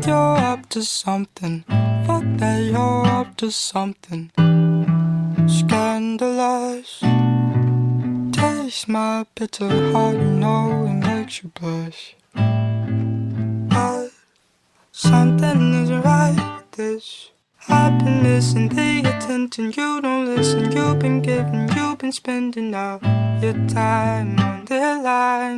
You're up to something. Fuck that, you're up to something. Scandalous. Taste my bitter heart, you know it makes you blush. But something isn't right with this. I've been missing the attention. You don't listen. You've been giving, you've been spending all your time on the line.